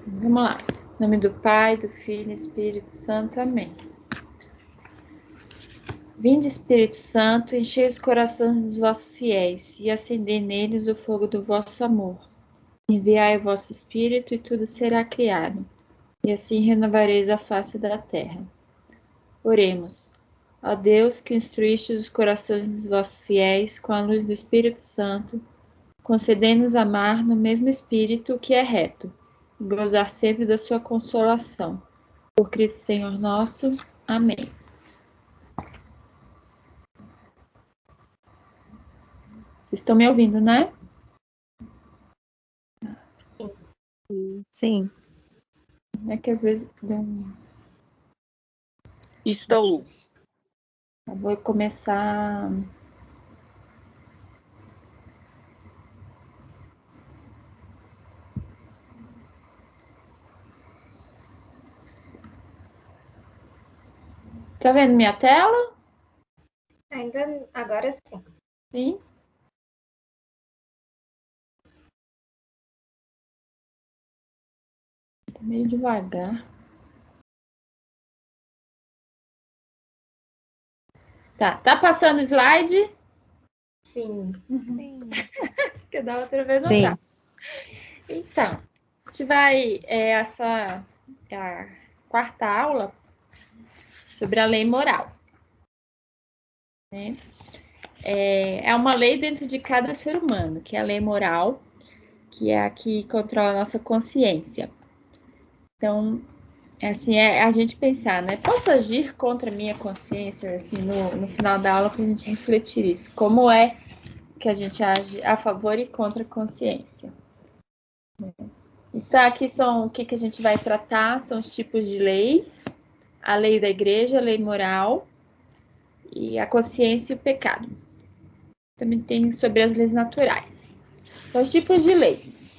Vamos lá. Em nome do Pai, do Filho e do Espírito Santo. Amém. Vinde, Espírito Santo, enchei os corações dos vossos fiéis e acendei neles o fogo do vosso amor. Enviai o vosso Espírito e tudo será criado, e assim renovareis a face da terra. Oremos. Ó Deus, que instruíste os corações dos vossos fiéis com a luz do Espírito Santo, concedei-nos amar no mesmo Espírito que é reto, e gozar sempre da sua consolação. Por Cristo Senhor nosso. Amém. Vocês estão me ouvindo, né? Sim. É que às vezes deu um... Estou. Eu vou começar... Tá vendo minha tela? Ainda agora sim. Sim. Tá meio devagar. Tá passando o slide? Sim. Que da outra vez não Sim. tá. Então, a gente vai... essa é a quarta aula sobre a lei moral. Né? É uma lei dentro de cada ser humano, que é a lei moral, que é a que controla a nossa consciência. Então, assim, é a gente pensar, né? Posso agir contra a minha consciência, assim, no final da aula, para a gente refletir isso. Como é que a gente age a favor e contra a consciência? Então, aqui são o que a gente vai tratar, são os tipos de leis, a lei da igreja, a lei moral, e a consciência e o pecado. Também tem sobre as leis naturais. Então, os tipos de leis.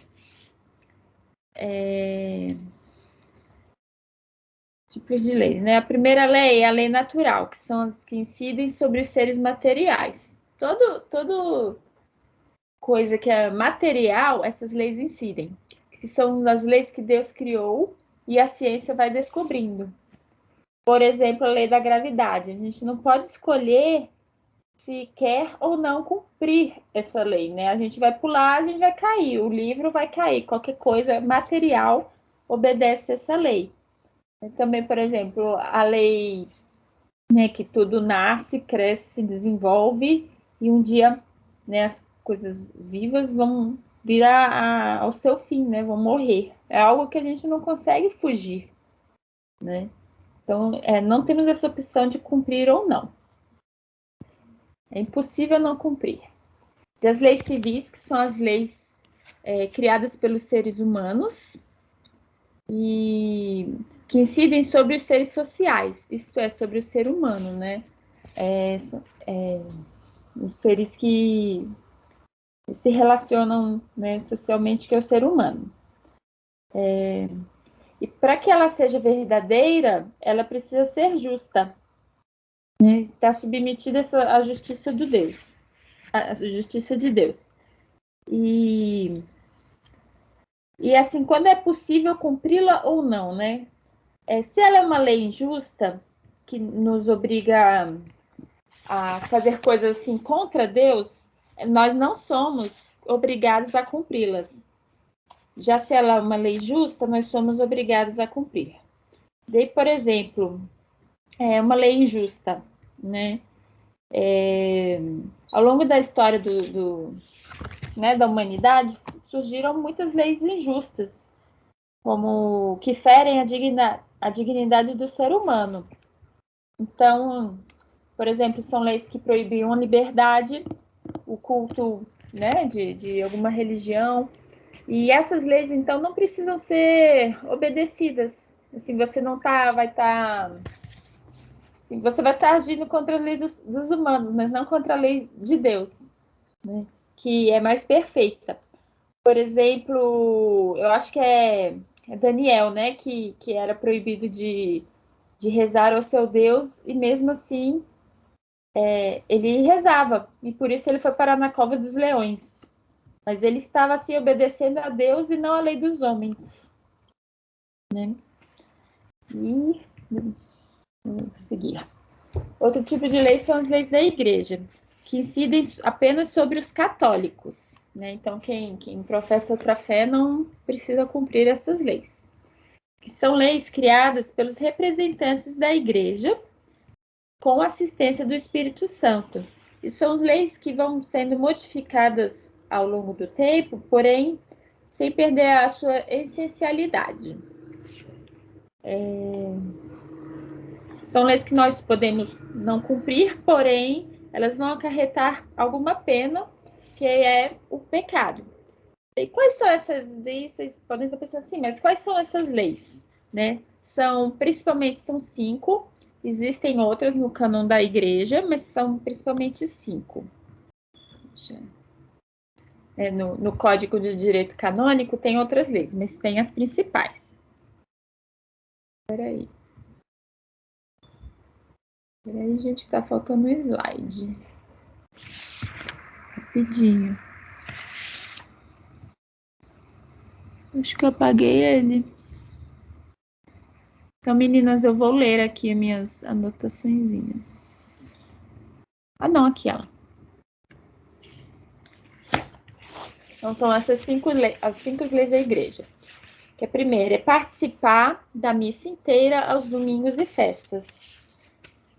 Tipos de leis, né? A primeira lei é a lei natural, que são as que incidem sobre os seres materiais. Todo coisa que é material, essas leis incidem. Que são as leis que Deus criou e a ciência vai descobrindo. Por exemplo, a lei da gravidade. A gente não pode escolher se quer ou não cumprir essa lei, né? A gente vai pular, a gente vai cair, o livro vai cair, qualquer coisa material obedece essa lei. Também, por exemplo, a lei, né, que tudo nasce, cresce, se desenvolve e um dia, né, as coisas vivas vão vir ao seu fim, né, vão morrer. É algo que a gente não consegue fugir, né? Então, não temos essa opção de cumprir ou não. É impossível não cumprir. E as leis civis, que são as leis criadas pelos seres humanos e que incidem sobre os seres sociais, isto é, sobre o ser humano, né? Os seres que se relacionam, né, socialmente, que é o ser humano. E para que ela seja verdadeira, ela precisa ser justa, né? Está submetida à justiça de Deus, à justiça de Deus. E assim, quando é possível cumpri-la ou não, né? Se ela é uma lei injusta, que nos obriga a fazer coisas assim contra Deus, nós não somos obrigados a cumpri-las. Já se ela é uma lei justa, nós somos obrigados a cumprir. Daí, por exemplo, uma lei injusta, né? Ao longo da história né, da humanidade, surgiram muitas leis injustas, como que ferem a dignidade do ser humano. Então, por exemplo, são leis que proibiam a liberdade, o culto, né, de alguma religião. E essas leis, então, não precisam ser obedecidas. Assim, você não vai estar... assim, você vai estar agindo contra a lei dos humanos, mas não contra a lei de Deus, né, que é mais perfeita. Por exemplo, eu acho que é Daniel, né, que era proibido de rezar ao seu Deus, e mesmo assim ele rezava, e por isso ele foi parar na cova dos leões. Mas ele estava assim obedecendo a Deus e não à lei dos homens. né? E vamos seguir. Outro tipo de lei são as leis da igreja, que incidem apenas sobre os católicos, né? Então, quem professa outra fé não precisa cumprir essas leis, que são leis criadas pelos representantes da igreja com assistência do Espírito Santo. E são leis que vão sendo modificadas ao longo do tempo, porém, sem perder a sua essencialidade. São leis que nós podemos não cumprir, porém, elas vão acarretar alguma pena, que é o pecado. E quais são essas leis? Vocês podem estar pensando assim, mas quais são essas leis? Né? Principalmente são 5. Existem outras no cânon da igreja, mas são principalmente 5. No Código de Direito Canônico tem outras leis, mas tem as principais. Espera aí, gente, tá faltando um slide. Rapidinho. Acho que eu apaguei ele. Então, meninas, eu vou ler aqui minhas anotaçõezinhas. Ah, não, aqui ela. Então, são essas 5 leis, as 5 leis da igreja. Que a primeira é participar da missa inteira aos domingos e festas.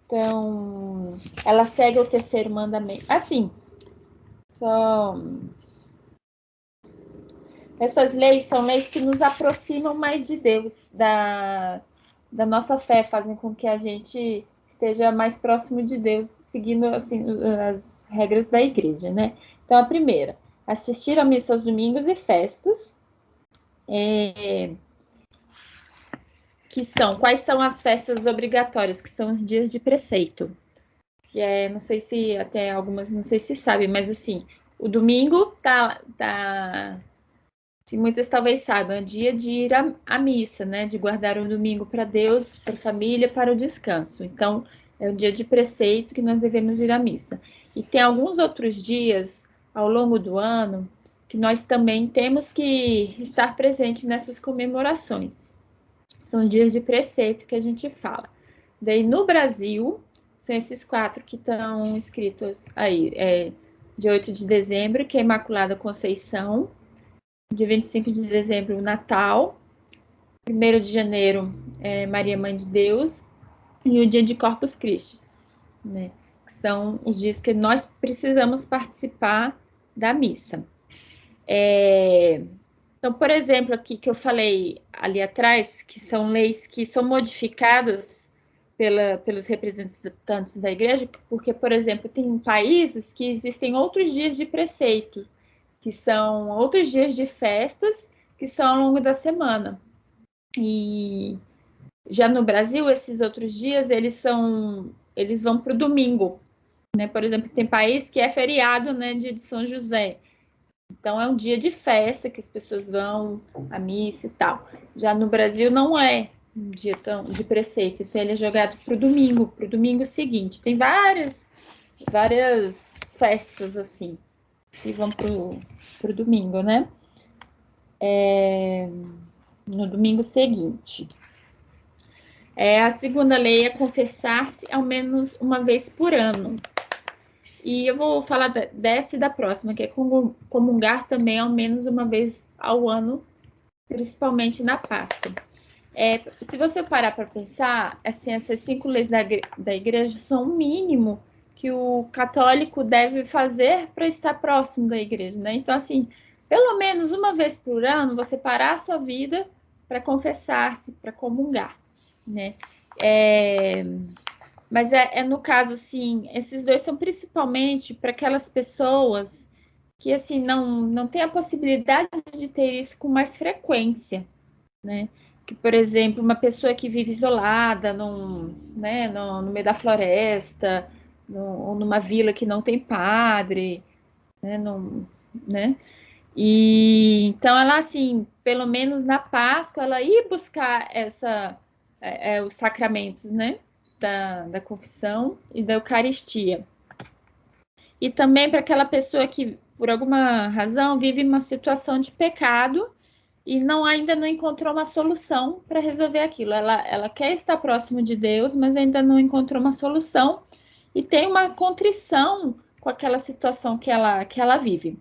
Então, ela segue o terceiro mandamento. Assim, essas leis são leis que nos aproximam mais de Deus, da nossa fé, fazem com que a gente esteja mais próximo de Deus, seguindo assim, as regras da igreja, né? Então, a primeira, assistir à missa aos domingos e festas. Quais são as festas obrigatórias, que são os dias de preceito. Que não sei se até algumas, não sei se sabem, mas assim, o domingo muitas talvez saibam, é dia de ir à missa, né? De guardar o domingo para Deus, para a família, para o descanso. Então, é um dia de preceito que nós devemos ir à missa. E tem alguns outros dias ao longo do ano que nós também temos que estar presente nessas comemorações. São os dias de preceito que a gente fala. Daí, no Brasil, são esses 4 que estão escritos aí. Dia 8 de dezembro, que é Imaculada Conceição. Dia 25 de dezembro, Natal. 1º de janeiro, Maria Mãe de Deus. E o dia de Corpus Christi, né? Que são os dias que nós precisamos participar da missa. Então, por exemplo, aqui que eu falei ali atrás, que são leis que são modificadas pelos representantes da igreja, porque, por exemplo, tem países que existem outros dias de preceito, que são outros dias de festas, que são ao longo da semana. E já no Brasil, esses outros dias, eles vão para o domingo, né? Por exemplo, tem país que é feriado, né, dia de São José. Então, é um dia de festa que as pessoas vão à missa e tal. Já no Brasil, não é um dia de preceito. Então, ele é jogado para o domingo seguinte. Tem várias festas, assim, que vão para o domingo, né? No domingo seguinte. A segunda lei é confessar-se ao menos uma vez por ano. E eu vou falar dessa e da próxima, que é comungar também ao menos uma vez ao ano, principalmente na Páscoa. Se você parar para pensar, assim, essas 5 leis da igreja são o mínimo que o católico deve fazer para estar próximo da igreja, né? Então, assim, pelo menos uma vez por ano, você parar a sua vida para confessar-se, para comungar, né? Mas no caso, assim, esses dois são principalmente para aquelas pessoas que, assim, não tem a possibilidade de ter isso com mais frequência, né? Que, por exemplo, uma pessoa que vive isolada no meio da floresta, ou numa vila que não tem padre, né? E então ela, assim, pelo menos na Páscoa, ela ia buscar os sacramentos, né? Da confissão e da Eucaristia. E também para aquela pessoa que, por alguma razão, vive uma situação de pecado e ainda não encontrou uma solução para resolver aquilo. Ela quer estar próximo de Deus, mas ainda não encontrou uma solução e tem uma contrição com aquela situação que ela vive.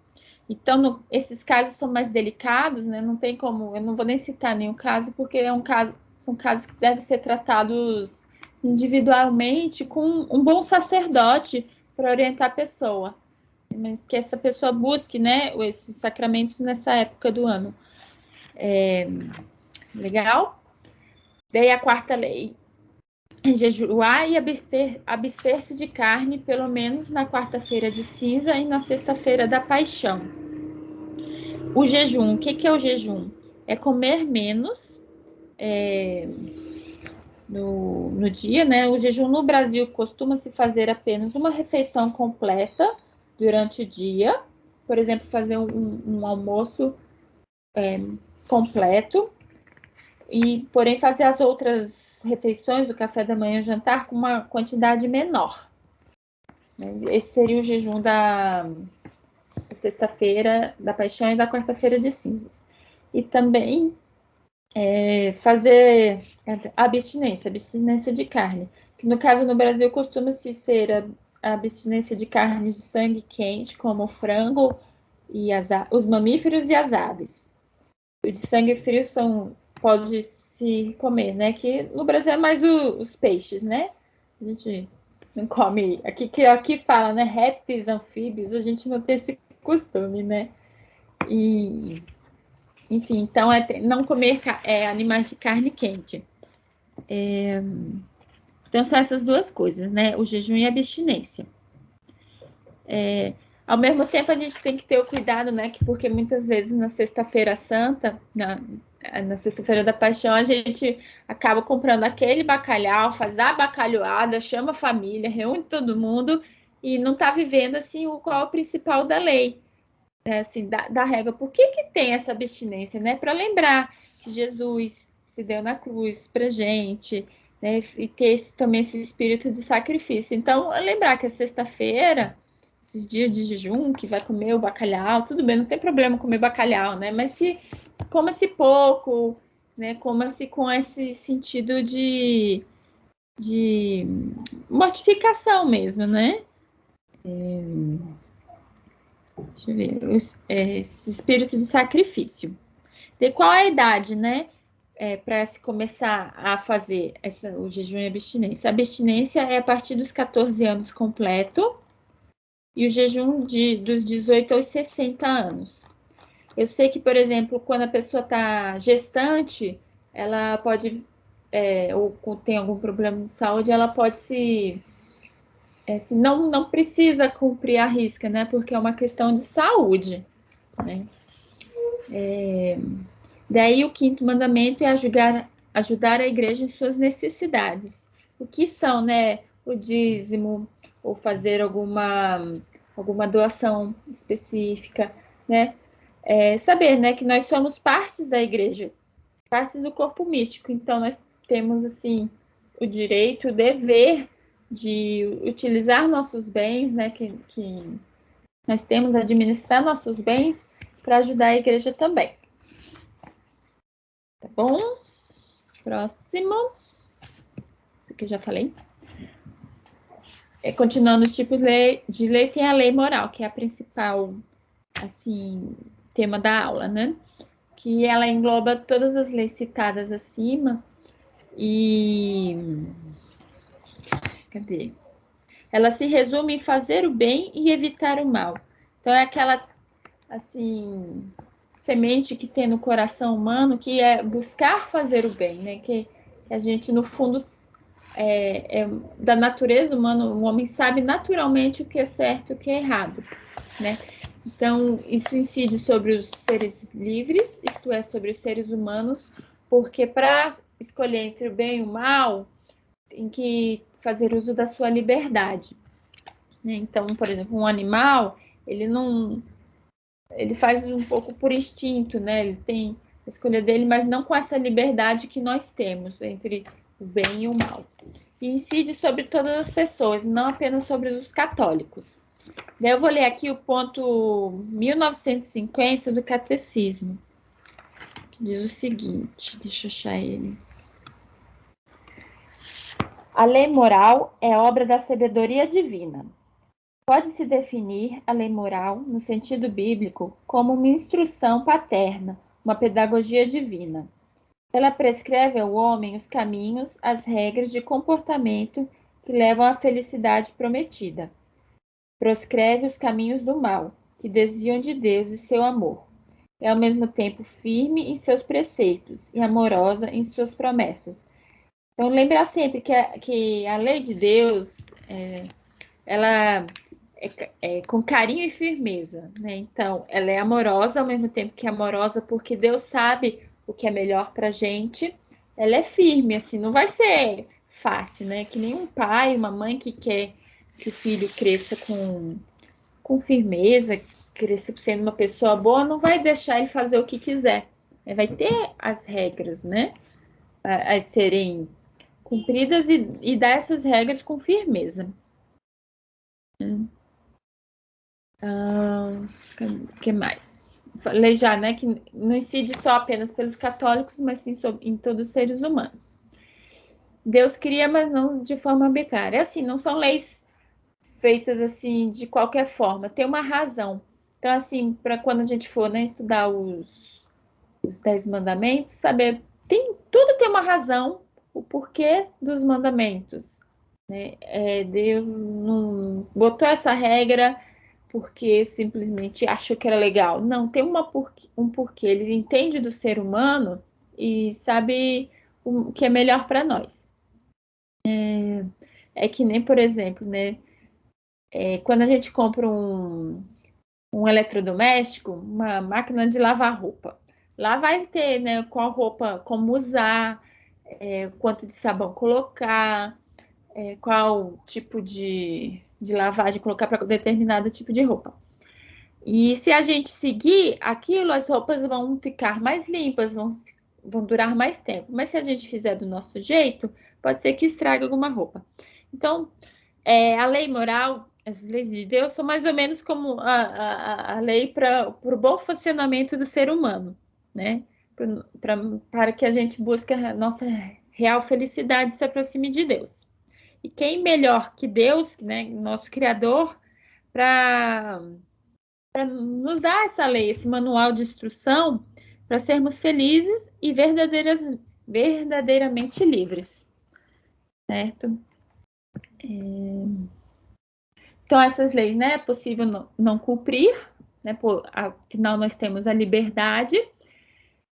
Então, esses casos são mais delicados, né? Não tem como, eu não vou nem citar nenhum caso, porque são casos que devem ser tratados individualmente com um bom sacerdote para orientar a pessoa. Mas que essa pessoa busque, né, esses sacramentos nessa época do ano. Legal? Daí a quarta lei é jejuar e abster-se de carne, pelo menos na quarta-feira de cinza e na sexta-feira da paixão. O jejum, o que é o jejum? É comer menos no dia, né? O jejum no Brasil costuma-se fazer apenas uma refeição completa durante o dia. Por exemplo, fazer um almoço completo. Porém, fazer as outras refeições, o café da manhã e o jantar, com uma quantidade menor. Esse seria o jejum da sexta-feira da paixão e da quarta-feira de cinzas. E também fazer abstinência de carne. Que no caso, no Brasil, costuma-se ser a abstinência de carnes de sangue quente, como o frango, e os mamíferos e as aves. O de sangue frio pode se comer, né? Que no Brasil é mais os peixes, né? A gente não come. Aqui fala, né? Répteis, anfíbios, a gente não tem esse costume, né? Enfim, então não comer animais de carne quente. Então são essas duas coisas, né? O jejum e a abstinência. Ao mesmo tempo, a gente tem que ter o cuidado, né? Porque muitas vezes na Sexta-feira Santa, na Sexta-feira da Paixão, a gente acaba comprando aquele bacalhau, faz a bacalhoada, chama a família, reúne todo mundo e não está vivendo assim qual é o principal da lei, assim, da regra. Por que tem essa abstinência, né? Para lembrar que Jesus se deu na cruz para gente, né? E ter também esse espírito de sacrifício. Então, lembrar que a sexta-feira, esses dias de jejum, que vai comer o bacalhau, tudo bem, não tem problema comer bacalhau, né? Mas que coma-se pouco, né? Coma-se com esse sentido de mortificação mesmo, né? Deixa eu ver, esse espírito de sacrifício. De qual é a idade, né? Para se começar a fazer o jejum e a abstinência. A abstinência é a partir dos 14 anos completo e o jejum dos 18 aos 60 anos. Eu sei que, por exemplo, quando a pessoa está gestante, ela pode, ou tem algum problema de saúde, ela pode não precisa cumprir a risca, né? Porque é uma questão de saúde, né? Daí o quinto mandamento é ajudar a igreja em suas necessidades. O que são, né? O dízimo, ou fazer alguma doação específica, né? Saber, né, que nós somos partes da igreja, partes do corpo místico. Então, nós temos, assim, o direito, o dever de utilizar nossos bens, né, que nós temos a administrar nossos bens para ajudar a igreja também. Tá bom? Próximo. Isso aqui eu já falei. Continuando os tipos de lei, tem a lei moral, que é a principal, assim, tema da aula, né? Que ela engloba todas as leis citadas acima e... Cadê? Ela se resume em fazer o bem e evitar o mal. Então, é aquela, assim, semente que tem no coração humano, que é buscar fazer o bem, né? Que a gente, no fundo, da natureza humana, o homem sabe naturalmente o que é certo e o que é errado, né? Então, isso incide sobre os seres livres, isto é, sobre os seres humanos, porque para escolher entre o bem e o mal, tem que fazer uso da sua liberdade, né? Então, por exemplo, um animal, ele faz um pouco por instinto, né? Ele tem a escolha dele, mas não com essa liberdade que nós temos entre o bem e o mal. E incide sobre todas as pessoas, não apenas sobre os católicos. Daí eu vou ler aqui o ponto 1950 do Catecismo, diz o seguinte, deixa eu achar ele. A lei moral é obra da sabedoria divina. Pode-se definir a lei moral, no sentido bíblico, como uma instrução paterna, uma pedagogia divina. Ela prescreve ao homem os caminhos, as regras de comportamento que levam à felicidade prometida. Proscreve os caminhos do mal, que desviam de Deus e seu amor. É ao mesmo tempo firme em seus preceitos e amorosa em suas promessas. Então, lembrar sempre que a lei de Deus, ela é com carinho e firmeza, né? Então, ela é amorosa ao mesmo tempo que é amorosa, porque Deus sabe o que é melhor para a gente. Ela é firme, assim, não vai ser fácil, né? Que nem um pai, uma mãe que quer que o filho cresça com firmeza, cresça sendo uma pessoa boa, não vai deixar ele fazer o que quiser. Vai ter as regras, né? A serem cumpridas e dar essas regras com firmeza. Que mais? Falei já, né, que não incide só apenas pelos católicos, mas sim em todos os seres humanos. Deus cria, mas não de forma arbitrária. Assim, não são leis feitas assim de qualquer forma, tem uma razão. Então, assim, para quando a gente for, né, estudar os 10 mandamentos, saber, tudo tem uma razão, o porquê dos mandamentos. Né? Deus não botou essa regra porque simplesmente achou que era legal. Não, tem um porquê. Ele entende do ser humano e sabe o que é melhor para nós. É que nem, por exemplo, né? Quando a gente compra um eletrodoméstico, uma máquina de lavar roupa. Lá vai ter, né, qual roupa, como usar, quanto de sabão colocar, qual tipo de lavagem colocar para determinado tipo de roupa. E se a gente seguir aquilo, as roupas vão ficar mais limpas, vão durar mais tempo. Mas se a gente fizer do nosso jeito, pode ser que estrague alguma roupa. Então, a lei moral, as leis de Deus, são mais ou menos como a lei para o bom funcionamento do ser humano, né? Para que a gente busque a nossa real felicidade e se aproxime de Deus. E quem melhor que Deus, né, nosso Criador, para nos dar essa lei, esse manual de instrução, para sermos felizes e verdadeiramente livres, certo? Então, essas leis, né, é possível não cumprir, né, afinal nós temos a liberdade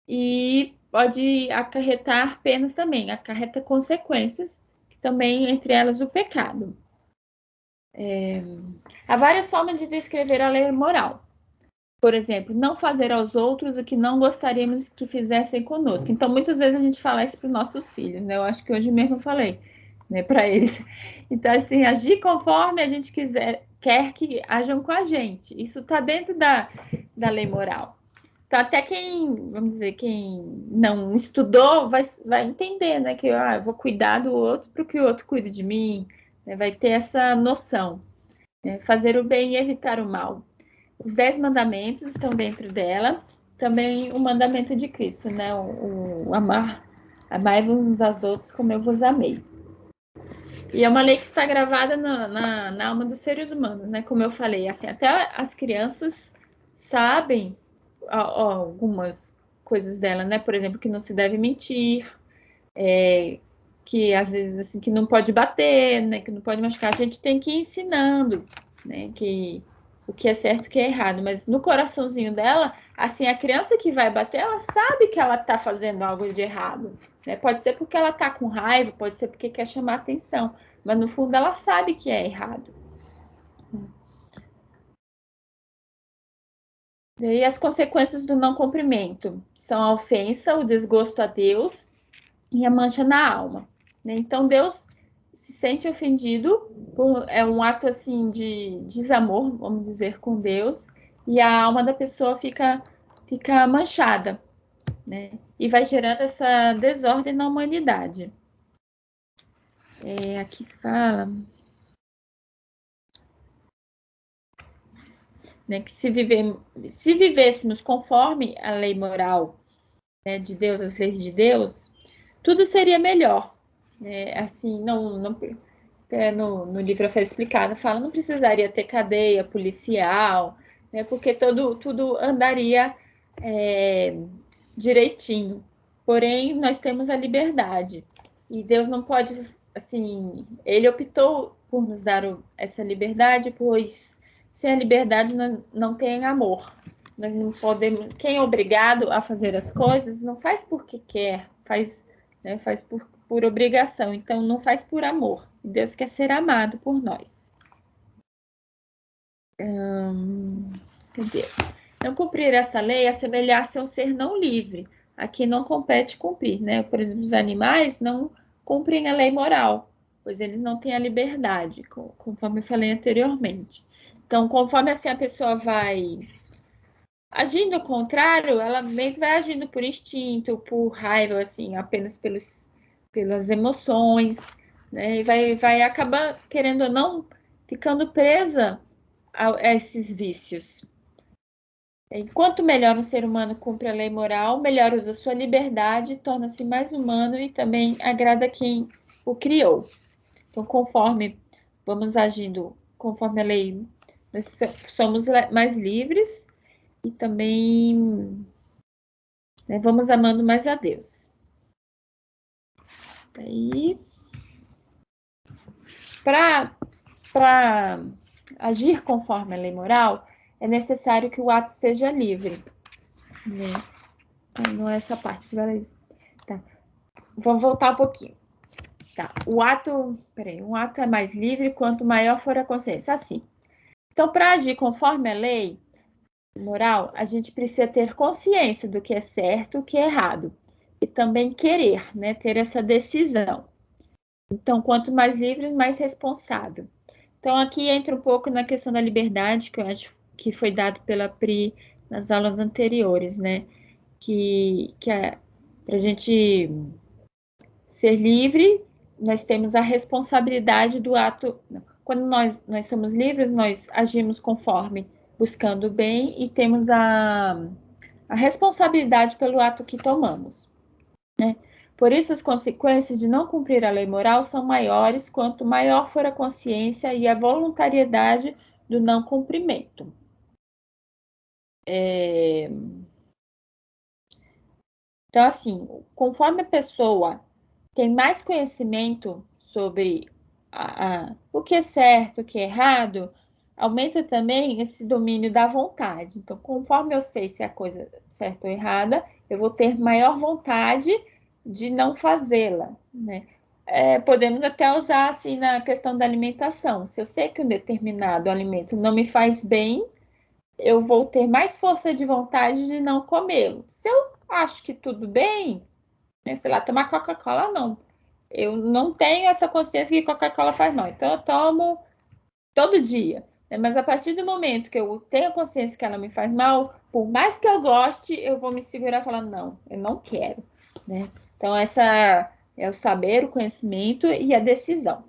e pode acarretar penas também, acarreta consequências, também entre elas o pecado. Há várias formas de descrever a lei moral. Por exemplo, não fazer aos outros o que não gostaríamos que fizessem conosco. Então, muitas vezes a gente fala isso para os nossos filhos, né? Eu acho que hoje mesmo eu falei, né, para eles. Então, assim, agir conforme a gente quer que ajam com a gente. Isso está dentro da lei moral. Então, até quem, vamos dizer, quem não estudou vai entender, né? Que eu vou cuidar do outro para que o outro cuide de mim, né? Vai ter essa noção. Né? Fazer o bem e evitar o mal. Os 10 mandamentos estão dentro dela. Também o mandamento de Cristo, né? O amai-vos uns aos outros como eu vos amei. E é uma lei que está gravada na alma dos seres humanos, né? Como eu falei, assim, até as crianças sabem algumas coisas dela, né? Por exemplo, que não se deve mentir, que às vezes assim, que não pode bater, né? Que não pode machucar. A gente tem que ir ensinando, né? Que o que é certo e o que é errado. Mas no coraçãozinho dela, assim, a criança que vai bater, ela sabe que ela está fazendo algo de errado. Né? Pode ser porque ela está com raiva, pode ser porque quer chamar atenção. Mas no fundo ela sabe que é errado. E as consequências do não cumprimento são a ofensa, o desgosto a Deus e a mancha na alma. Né? Então Deus se sente ofendido, é um ato assim de desamor, vamos dizer, com Deus, e a alma da pessoa fica manchada, né? E vai gerando essa desordem na humanidade. Aqui fala, né, que se vivêssemos conforme a lei moral né, de Deus, as leis de Deus, tudo seria melhor. Né? Assim, no livro foi explicado, fala, não precisaria ter cadeia policial, né, porque tudo andaria direitinho. Porém, nós temos a liberdade. E Deus não pode, assim, ele optou por nos dar essa liberdade, pois sem a liberdade não tem amor. Nós não podemos, quem é obrigado a fazer as coisas não faz porque quer, faz por obrigação. Então, não faz por amor. Deus quer ser amado por nós. Cadê? Não cumprir essa lei é assemelhar-se a um ser não livre. Aqui não compete cumprir, né? Por exemplo, os animais não cumprem a lei moral, pois eles não têm a liberdade, conforme eu falei anteriormente. Então, conforme assim a pessoa vai agindo ao contrário, ela meio que vai agindo por instinto, por raiva, assim, apenas pelas emoções, né? E vai acabar, querendo ou não, ficando presa a esses vícios. Enquanto melhor um ser humano cumpre a lei moral, melhor usa sua liberdade, torna-se mais humano e também agrada quem o criou. Então, conforme vamos agindo conforme a lei, nós somos mais livres e também, né, vamos amando mais a Deus. Aí, para agir conforme a lei moral, é necessário que o ato seja livre. Né? Não é essa parte que vai dizer. Tá. Vamos voltar um pouquinho. Tá. Um ato é mais livre quanto maior for a consciência. Assim. Então, para agir conforme a lei moral, a gente precisa ter consciência do que é certo e o que é errado. E também querer, né? Ter essa decisão. Então, quanto mais livre, mais responsável. Então, aqui entra um pouco na questão da liberdade, que eu acho que foi dado pela Pri nas aulas anteriores, né? Que para a gente ser livre, nós temos a responsabilidade do ato. Quando nós somos livres, nós agimos conforme buscando o bem e temos a responsabilidade pelo ato que tomamos. Né? Por isso, as consequências de não cumprir a lei moral são maiores quanto maior for a consciência e a voluntariedade do não cumprimento. Então, assim, conforme a pessoa tem mais conhecimento sobre o que é certo, o que é errado, aumenta também esse domínio da vontade. Então, conforme eu sei se é a coisa certa ou errada, eu vou ter maior vontade de não fazê-la, né? Podemos até usar assim na questão da alimentação. Se eu sei que um determinado alimento não me faz bem, eu vou ter mais força de vontade de não comê-lo. Se eu acho que tudo bem, né, sei lá, tomar Coca-Cola, não. Eu não tenho essa consciência que Coca-Cola faz mal. Então, eu tomo todo dia. Né? Mas a partir do momento que eu tenho a consciência que ela me faz mal, por mais que eu goste, eu vou me segurar falando, não, eu não quero. Né? Então, essa é o saber, o conhecimento e a decisão.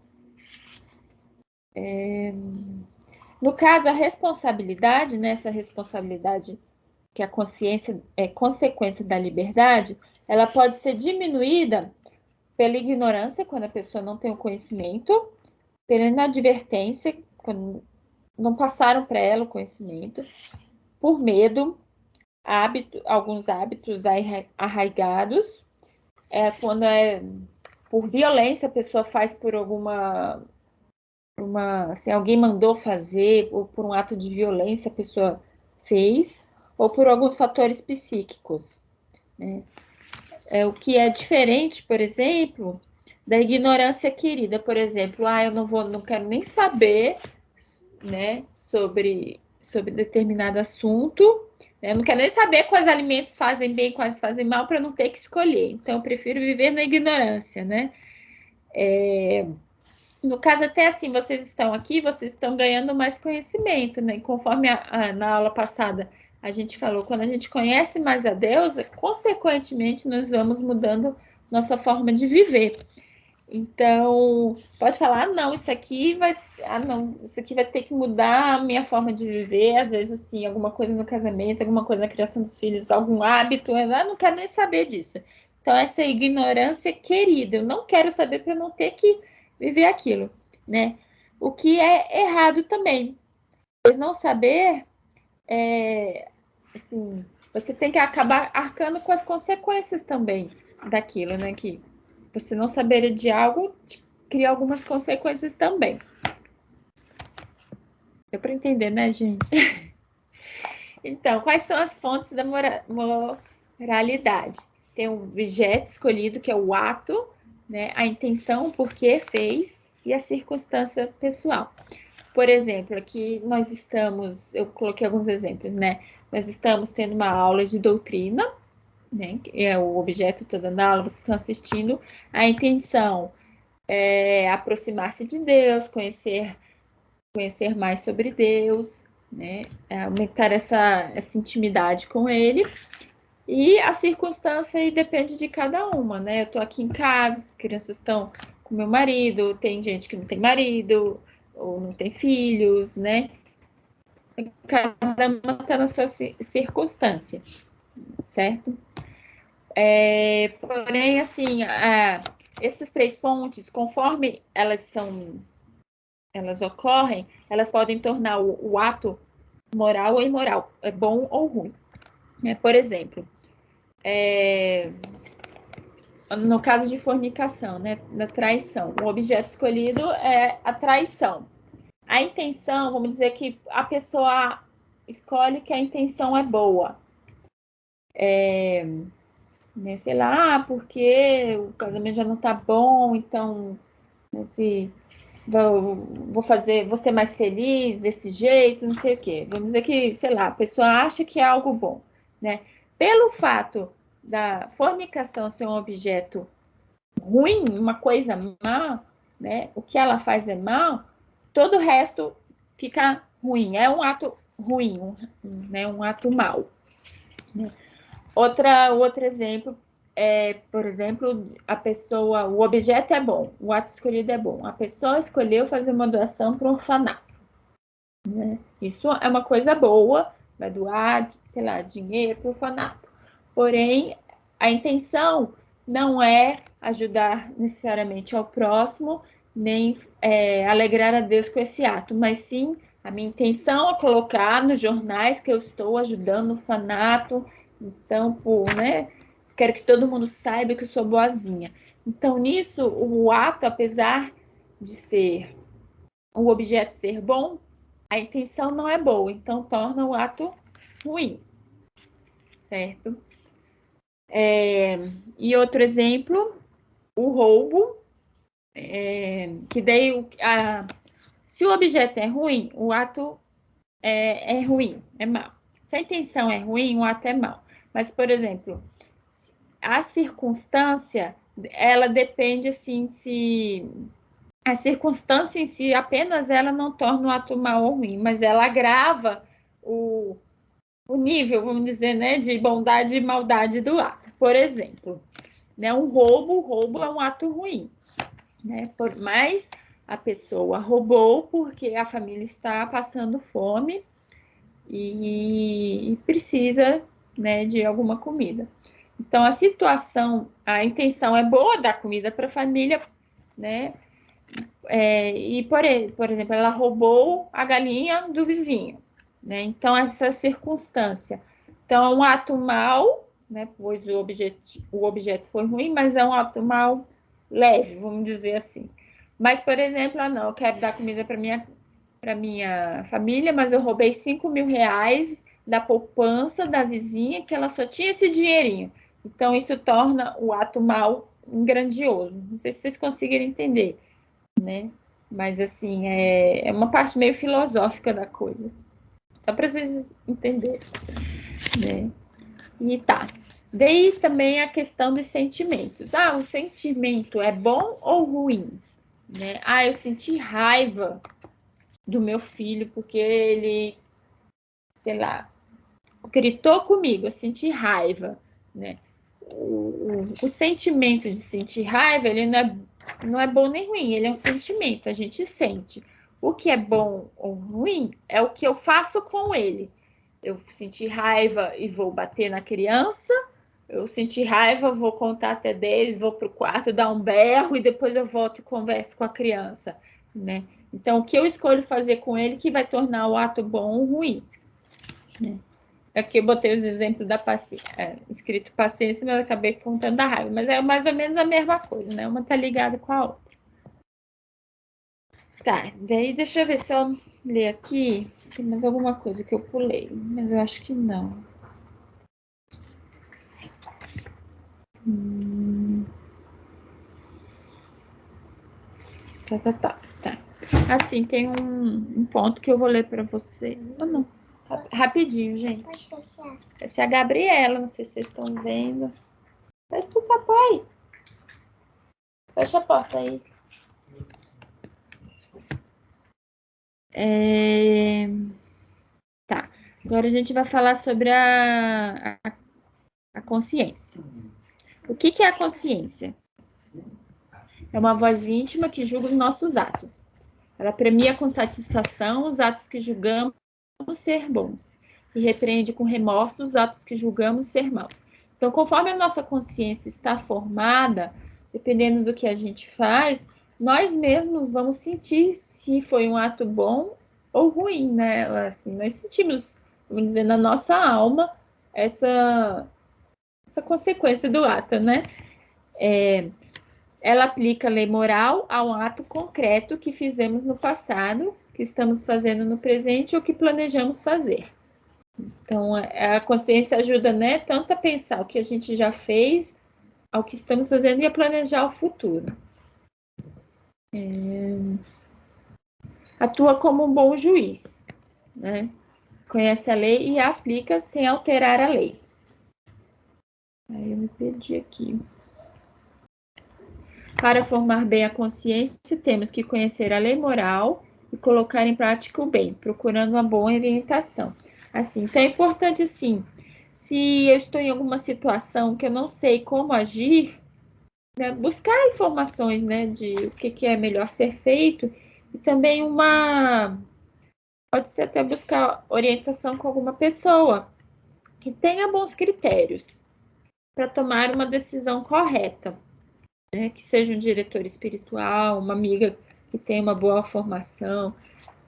No caso, a responsabilidade, né, essa responsabilidade que a consciência é consequência da liberdade, ela pode ser diminuída pela ignorância, quando a pessoa não tem o conhecimento, pela inadvertência, quando não passaram para ela o conhecimento, por medo, alguns hábitos arraigados, quando por violência a pessoa faz por assim, alguém mandou fazer, ou por um ato de violência a pessoa fez, ou por alguns fatores psíquicos. Né? O que é diferente, por exemplo, da ignorância querida, por exemplo, eu não quero nem saber, né, sobre determinado assunto, né? Eu não quero nem saber quais alimentos fazem bem, quais fazem mal, para não ter que escolher. Então, eu prefiro viver na ignorância, né? No caso, até assim, vocês estão aqui, vocês estão ganhando mais conhecimento, né? Conforme na aula passada a gente falou, quando a gente conhece mais a Deus, consequentemente, nós vamos mudando nossa forma de viver. Então, pode falar, não, isso aqui vai ter que mudar a minha forma de viver, às vezes, assim, alguma coisa no casamento, alguma coisa na criação dos filhos, algum hábito, eu não quero nem saber disso. Então, essa ignorância querida, eu não quero saber para não ter que viver aquilo, né? O que é errado também. Pois não saber, assim, você tem que acabar arcando com as consequências também daquilo, né? Que você não saber de algo cria algumas consequências também. Deu para entender, né, gente? Então, quais são as fontes da moralidade? Tem o objeto escolhido, que é o ato, né, a intenção, por que fez, e a circunstância pessoal. Por exemplo, aqui nós estamos, eu coloquei alguns exemplos, né? Nós estamos tendo uma aula de doutrina, né? Que é o objeto, estou dando aula, vocês estão assistindo. A intenção é aproximar-se de Deus, conhecer mais sobre Deus, né? Aumentar essa intimidade com Ele. E a circunstância aí depende de cada uma, né? Eu estou aqui em casa, as crianças estão com meu marido, tem gente que não tem marido, ou não tem filhos, né? Cada uma está na sua circunstância, certo? Porém, assim, essas três fontes, conforme elas ocorrem, elas podem tornar o ato moral ou imoral, é bom ou ruim. Por exemplo, no caso de fornicação, né, da traição, o objeto escolhido é a traição. A intenção, vamos dizer que a pessoa escolhe que a intenção é boa. Né, sei lá, porque o casamento já não tá bom, então se vou ser mais feliz desse jeito, não sei o quê. Vamos dizer que, sei lá, a pessoa acha que é algo bom, né? Pelo fato da fornicação ser um objeto ruim, uma coisa má, né? O que ela faz é mal, todo o resto fica ruim. É um ato ruim, né? Um ato mau. Né? Outro exemplo por exemplo, o objeto é bom, o ato escolhido é bom. A pessoa escolheu fazer uma doação para um orfanato. Né? Isso é uma coisa boa, vai doar, sei lá, dinheiro para o orfanato. Porém, a intenção não é ajudar necessariamente ao próximo, nem alegrar a Deus com esse ato, mas sim a minha intenção é colocar nos jornais que eu estou ajudando o orfanato, então, né, quero que todo mundo saiba que eu sou boazinha. Então, nisso, o ato, apesar de ser o objeto ser bom, a intenção não é boa, então torna o ato ruim, certo? E outro exemplo, o roubo, que daí se o objeto é ruim, o ato é ruim, é mau. Se a intenção é ruim, o ato é mau. Mas, por exemplo, a circunstância, ela depende assim se a circunstância em si, apenas ela não torna o ato mau ou ruim, mas ela agrava o nível, vamos dizer, né, de bondade e maldade do ato. Por exemplo, né, o roubo é um ato ruim, né? Mas a pessoa roubou porque a família está passando fome e precisa, né, de alguma comida. Então, a intenção é boa, dar comida para a família, né? E, por exemplo, ela roubou a galinha do vizinho, né? Então, essa circunstância. Então, é um ato mau, né? Pois o objeto foi ruim, mas é um ato mau leve, vamos dizer assim. Mas, por exemplo, não, eu quero dar comida para minha família, mas eu roubei 5.000 reais da poupança da vizinha, que ela só tinha esse dinheirinho. Então, isso torna o ato mau grandioso. Não sei se vocês conseguiram entender, né? Mas, assim, é uma parte meio filosófica da coisa. Só para vocês entenderem, né? E tá. Daí também a questão dos sentimentos. O sentimento é bom ou ruim? Né? Eu senti raiva do meu filho porque ele, sei lá, gritou comigo, eu senti raiva, né? O sentimento de sentir raiva, ele não é não é bom nem ruim, ele é um sentimento, a gente sente. O que é bom ou ruim é o que eu faço com ele. Eu senti raiva e vou bater na criança, eu senti raiva, vou contar até 10, vou para o quarto, dar um berro e depois eu volto e converso com a criança, né? Então, o que eu escolho fazer com ele que vai tornar o ato bom ou ruim, né? Aqui eu botei os exemplos da paciência, escrito paciência, mas eu acabei contando da raiva, mas é mais ou menos a mesma coisa, né? Uma tá ligada com a outra. Tá, daí deixa eu ver se eu ler aqui se tem mais alguma coisa que eu pulei, mas eu acho que não. Tá. Assim, tem um ponto que eu vou ler para você. Não. Rapidinho, gente. Pode fechar. Essa é a Gabriela, não sei se vocês estão vendo. Vai pro papai. Fecha a porta aí. Tá. Agora a gente vai falar sobre a consciência. O que é a consciência? É uma voz íntima que julga os nossos atos. Ela premia com satisfação os atos que julgamos ser bons e repreende com remorso os atos que julgamos ser maus. Então, conforme a nossa consciência está formada, dependendo do que a gente faz, nós mesmos vamos sentir se foi um ato bom ou ruim, né? Assim, nós sentimos, vamos dizer, na nossa alma essa consequência do ato, né? Ela aplica a lei moral a um ato concreto que fizemos no passado, que estamos fazendo no presente ou que planejamos fazer. Então, a consciência ajuda, né, tanto a pensar o que a gente já fez, ao que estamos fazendo e a planejar o futuro. Atua como um bom juiz, né? Conhece a lei e a aplica sem alterar a lei. Aí eu me perdi aqui. Para formar bem a consciência, temos que conhecer a lei moral e colocar em prática o bem, procurando uma boa orientação. Assim, então é importante, assim, se eu estou em alguma situação que eu não sei como agir, né, buscar informações, né, de o que é melhor ser feito e também pode ser até buscar orientação com alguma pessoa que tenha bons critérios para tomar uma decisão correta. Né, que seja um diretor espiritual, uma amiga que tenha uma boa formação.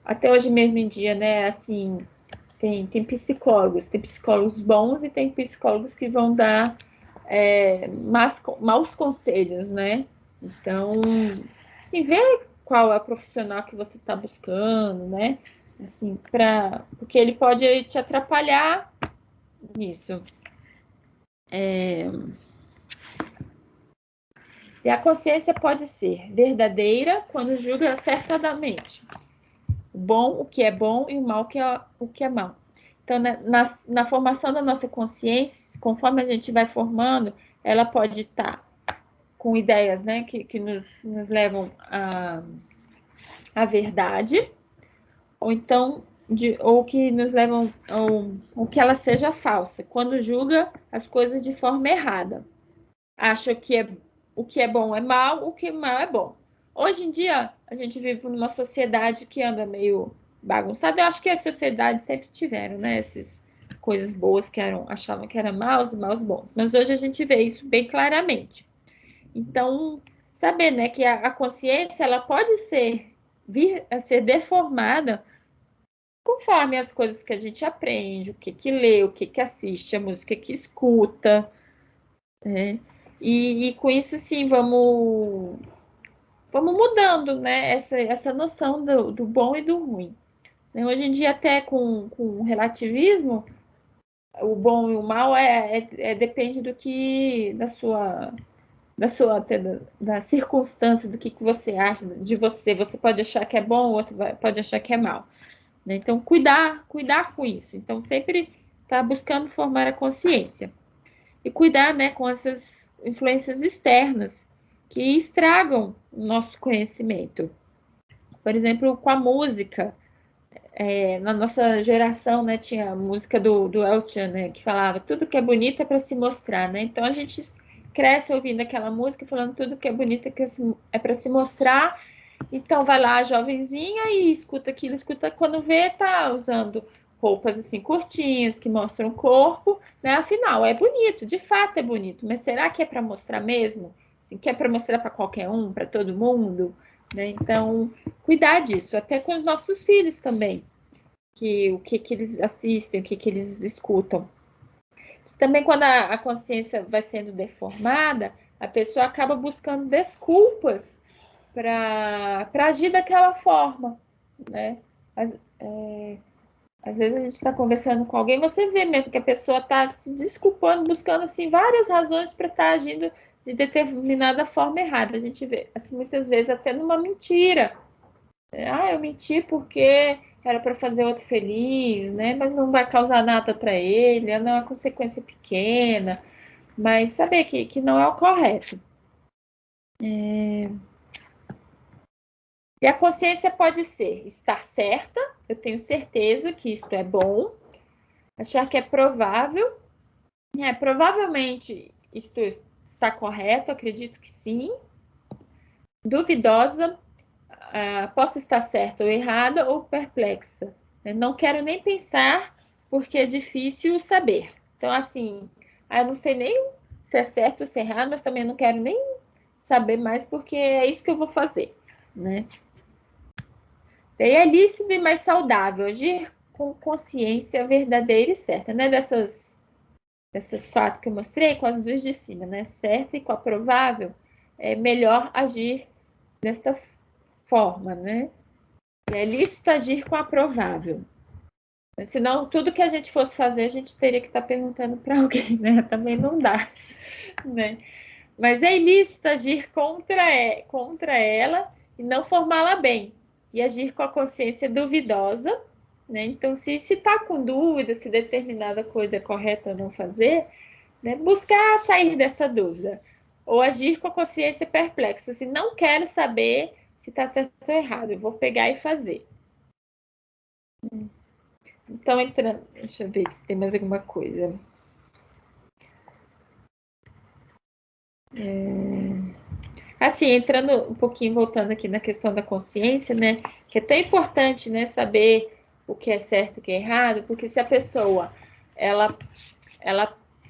Até hoje mesmo em dia, né, assim, tem psicólogos bons e tem psicólogos que vão dar maus conselhos, né? Então, assim, ver qual é o profissional que você está buscando, né? Assim, porque ele pode te atrapalhar nisso. E a consciência pode ser verdadeira quando julga acertadamente o que é bom e o mal o que é mal. Então, na formação da nossa consciência, conforme a gente vai formando, ela pode estar com ideias, né, que nos levam à verdade, ou então ou que nos levam ou que ela seja falsa, quando julga as coisas de forma errada. Acha que o que é bom é mal, o que é mal é bom. Hoje em dia, a gente vive numa sociedade que anda meio bagunçada. Eu acho que as sociedades sempre tiveram, né? Essas coisas boas que achavam que eram maus e maus bons. Mas hoje a gente vê isso bem claramente. Então, saber, né, que a consciência ela pode vir a ser deformada conforme as coisas que a gente aprende, o que lê, o que assiste, a música que escuta, né? E com isso, sim, vamos mudando, né, essa noção do bom e do ruim. Hoje em dia, até com o relativismo, o bom e o mal depende da circunstância, do que você acha de você. Você pode achar que é bom, o outro pode achar que é mal. Né? Então, cuidar com isso. Então, sempre estar buscando formar a consciência. E cuidar, né, com essas influências externas que estragam o nosso conhecimento. Por exemplo, com a música. Na nossa geração, né, tinha a música do El Chan, né, que falava tudo que é bonito é para se mostrar. Né? Então, a gente cresce ouvindo aquela música, falando tudo que é bonito, que é para se mostrar. Então vai lá a jovenzinha e escuta aquilo, escuta, quando vê, tá usando roupas assim curtinhas, que mostram o corpo, né? Afinal, é bonito, de fato é bonito, mas será que é para mostrar mesmo? Assim, que é para mostrar para qualquer um, para todo mundo? Né? Então, cuidar disso, até com os nossos filhos também, que o que eles assistem, o que eles escutam. Também quando a consciência vai sendo deformada, a pessoa acaba buscando desculpas para agir daquela forma, né? Às vezes a gente está conversando com alguém, você vê mesmo que a pessoa está se desculpando, buscando assim várias razões para estar agindo de determinada forma errada. A gente vê assim muitas vezes até numa mentira. Eu menti porque era para fazer outro feliz, né? Mas não vai causar nada para ele, não é uma consequência pequena, mas saber que não é o correto. E a consciência pode ser estar certa, eu tenho certeza que isto é bom, achar que é provável, provavelmente isto está correto, acredito que sim, duvidosa, posso estar certa ou errada, ou perplexa. Não quero nem pensar, porque é difícil saber. Então, assim, eu não sei nem se é certo ou se é errado, mas também não quero nem saber mais, porque é isso que eu vou fazer, né? Daí é lícito e mais saudável agir com consciência verdadeira e certa, né? Dessas 4 que eu mostrei, com as 2 de cima, né? Certa e com a provável, é melhor agir desta forma, né? É lícito agir com a provável. Senão, tudo que a gente fosse fazer, a gente teria que estar perguntando para alguém, né? Também não dá, né? Mas é ilícito agir contra ela e não formá-la bem. E agir com a consciência duvidosa, né? Então, se está com dúvida se determinada coisa é correta ou não fazer, né? Buscar sair dessa dúvida. Ou agir com a consciência perplexa. Se não quero saber se está certo ou errado, eu vou pegar e fazer. Então, entrando, deixa eu ver se tem mais alguma coisa. Assim, entrando um pouquinho, voltando aqui na questão da consciência, né? Que é tão importante, né? Saber o que é certo e o que é errado, porque se a pessoa, ela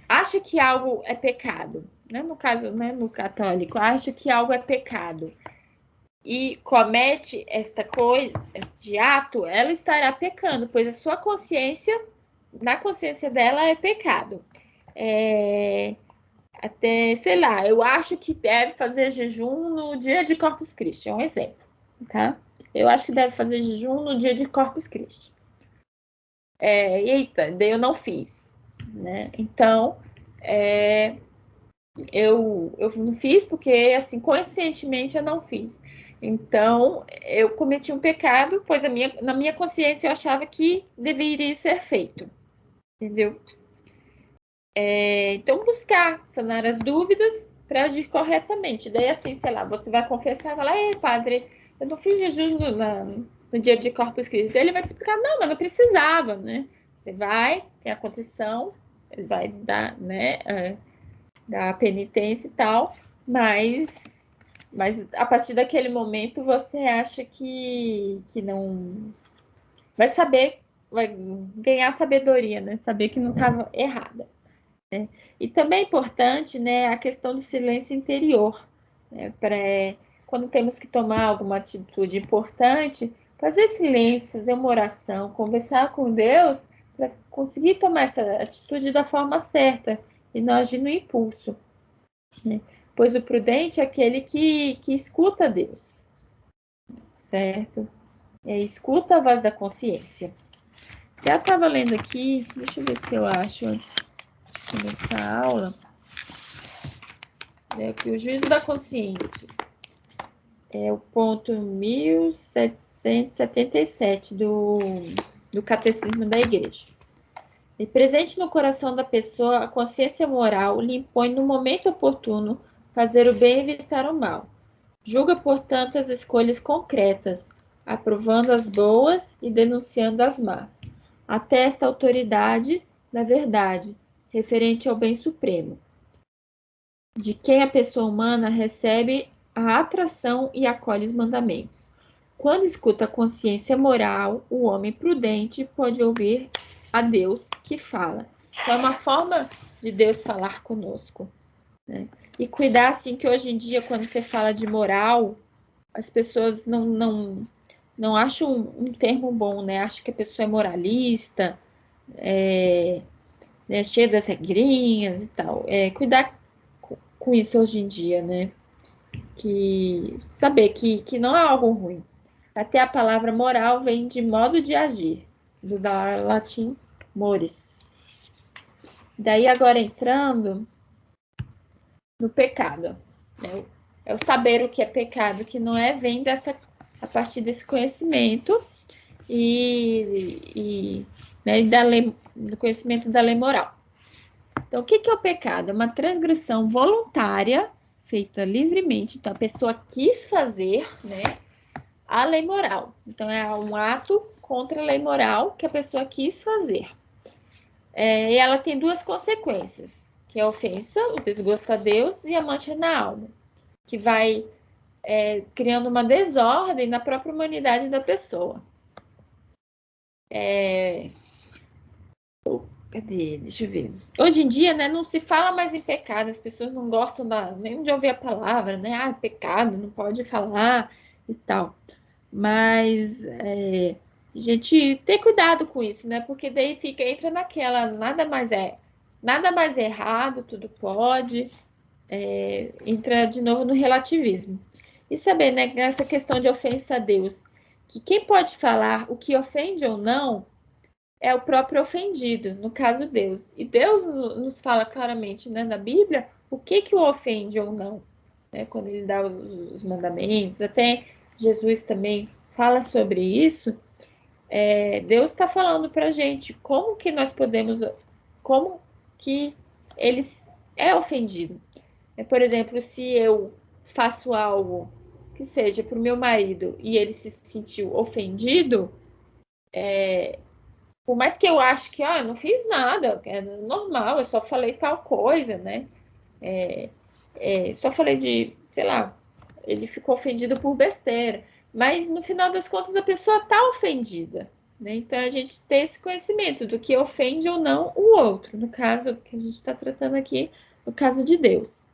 acha que algo é pecado, né? No caso, né, no católico, acha que algo é pecado e comete esta coisa, este ato, ela estará pecando, pois a sua consciência, na consciência dela, é pecado. Até, sei lá, eu acho que deve fazer jejum no dia de Corpus Christi, é um exemplo, tá? Eu acho que deve fazer jejum no dia de Corpus Christi. Eita, daí eu não fiz, né? Então, eu não fiz porque, assim, conscientemente eu não fiz. Então, eu cometi um pecado, pois na minha consciência eu achava que deveria ser feito, entendeu? Então, buscar sanar as dúvidas para agir corretamente. Daí, assim, sei lá, você vai confessar, vai lá, ei, padre, eu não fiz jejum no dia de Corpus Christi. Daí ele vai te explicar, não, mas não precisava, né? Você vai, tem a contrição, ele vai dar, né, dar a penitência e tal, mas a partir daquele momento você acha que não vai saber, vai ganhar sabedoria, né? Saber que não estava errada. E também é importante, né, a questão do silêncio interior, né, quando temos que tomar alguma atitude importante, fazer silêncio, fazer uma oração, conversar com Deus, para conseguir tomar essa atitude da forma certa e não agir no impulso, né? Pois o prudente é aquele que escuta Deus, certo? Escuta a voz da consciência. Já estava lendo aqui, deixa eu ver se eu acho antes de começar a aula. Aqui, o juízo da consciência. É o ponto 1777 do Catecismo da Igreja. E presente no coração da pessoa, a consciência moral lhe impõe no momento oportuno fazer o bem e evitar o mal. Julga, portanto, as escolhas concretas, aprovando as boas e denunciando as más. Atesta a autoridade da verdade, referente ao bem supremo. de quem a pessoa humana recebe a atração e acolhe os mandamentos. Quando escuta a consciência moral, o homem prudente pode ouvir a Deus que fala. Então, é uma forma de Deus falar conosco, né? E cuidar, assim, que hoje em dia, quando você fala de moral, as pessoas não acham um termo bom, né? Acham que a pessoa é moralista, né, cheia das regrinhas e tal. Cuidar com isso hoje em dia, né? Que saber que não é algo ruim. Até a palavra moral vem de modo de agir, do latim mores. Daí agora entrando no pecado. Né? É o saber o que é pecado, que não é, vem a partir desse conhecimento né, do conhecimento da lei moral. Então, o que é o pecado? É uma transgressão voluntária, feita livremente. Então, a pessoa quis fazer, né, a lei moral. Então, é um ato contra a lei moral que a pessoa quis fazer. E ela tem duas consequências, que é a ofensa, o desgosto a Deus e a mancha na alma, que vai criando uma desordem na própria humanidade da pessoa. Cadê? Deixa eu ver. Hoje em dia, né, não se fala mais em pecado, as pessoas não gostam nem de ouvir a palavra, né? Ah, pecado, não pode falar e tal. Mas a gente tem cuidado com isso, né? Porque daí entra naquela, nada mais errado, tudo pode, entra de novo no relativismo. E saber, né, nessa questão de ofensa a Deus, que quem pode falar o que ofende ou não é o próprio ofendido, no caso Deus. E Deus nos fala claramente, né, na Bíblia o que o ofende ou não, né, quando ele dá os mandamentos. Até Jesus também fala sobre isso. Deus está falando para a gente como que nós podemos, como que ele é ofendido. Por exemplo, se eu faço algo que seja para o meu marido e ele se sentiu ofendido, por mais que eu ache que eu não fiz nada, é normal, eu só falei tal coisa, né? Só falei sei lá, ele ficou ofendido por besteira. Mas no final das contas a pessoa está ofendida, né? Então a gente tem esse conhecimento do que ofende ou não o outro, no caso que a gente está tratando aqui, no caso de Deus.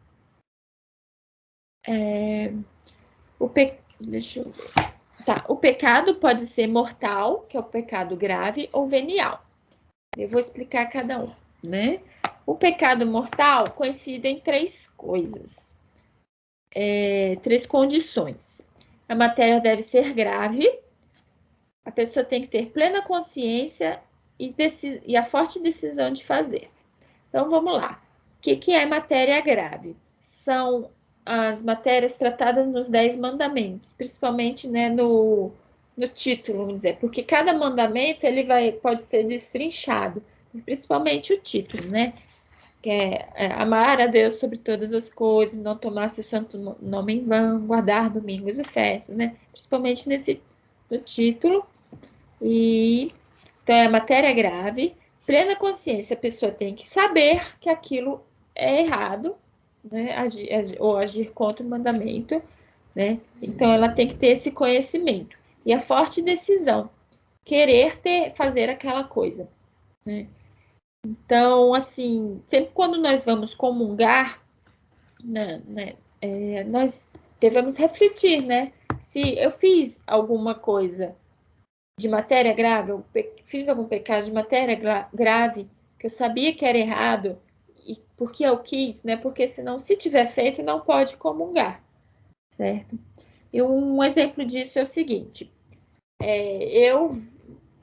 Deixa eu ver. Tá, o pecado pode ser mortal, que é o pecado grave, ou venial. Eu vou explicar cada um, né? O pecado mortal coincide em três coisas, três condições. A matéria deve ser grave, a pessoa tem que ter plena consciência e a forte decisão de fazer. Então, vamos lá. O que é matéria grave? São as matérias tratadas nos 10 mandamentos, principalmente, né, no título, vamos dizer, porque cada mandamento pode ser destrinchado, principalmente o título, né? Que é amar a Deus sobre todas as coisas, não tomar seu santo nome em vão, guardar domingos e festas, né? Principalmente no título. Então, é a matéria grave, plena consciência, a pessoa tem que saber que aquilo é errado, né? Agir contra o mandamento, né? Então, ela tem que ter esse conhecimento. E a forte decisão, querer fazer aquela coisa, né? Então, assim, sempre quando nós vamos comungar, né, nós devemos refletir, né? Se eu fiz alguma coisa de matéria grave, eu fiz algum pecado de matéria grave, que eu sabia que era errado, e porque eu quis, né? Porque senão, se tiver feito, não pode comungar, certo? E um exemplo disso é o seguinte: eu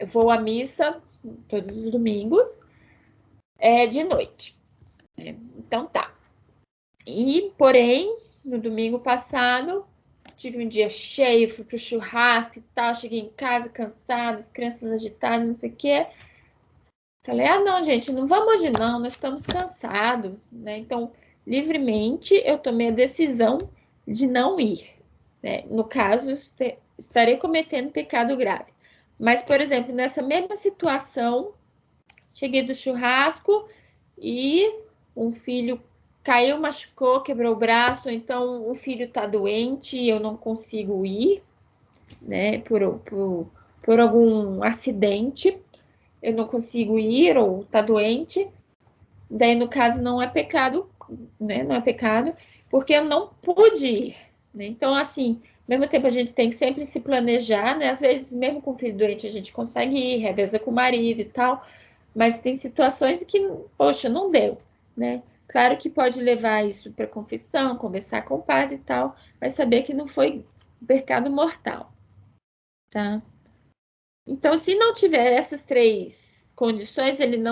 vou à missa todos os domingos, de noite. Então tá. E, porém, no domingo passado, tive um dia cheio, fui pro churrasco e tal, cheguei em casa cansada, as crianças agitadas, não sei o quê. Falei, não, gente, não vamos hoje não, nós estamos cansados, né? Então, livremente, eu tomei a decisão de não ir, né? No caso, estarei cometendo pecado grave. Mas, por exemplo, nessa mesma situação, cheguei do churrasco e um filho caiu, machucou, quebrou o braço, então o filho está doente e eu não consigo ir, né, por algum acidente, eu não consigo ir ou está doente, daí no caso não é pecado, né, não é pecado, porque eu não pude ir, né? Então, assim, ao mesmo tempo a gente tem que sempre se planejar, né? Às vezes, mesmo com o filho doente, a gente consegue ir, reveza com o marido e tal, mas tem situações que, poxa, não deu, né? Claro que pode levar isso para confissão, conversar com o padre e tal, mas saber que não foi pecado mortal, tá? Então, se não tiver essas três condições, ele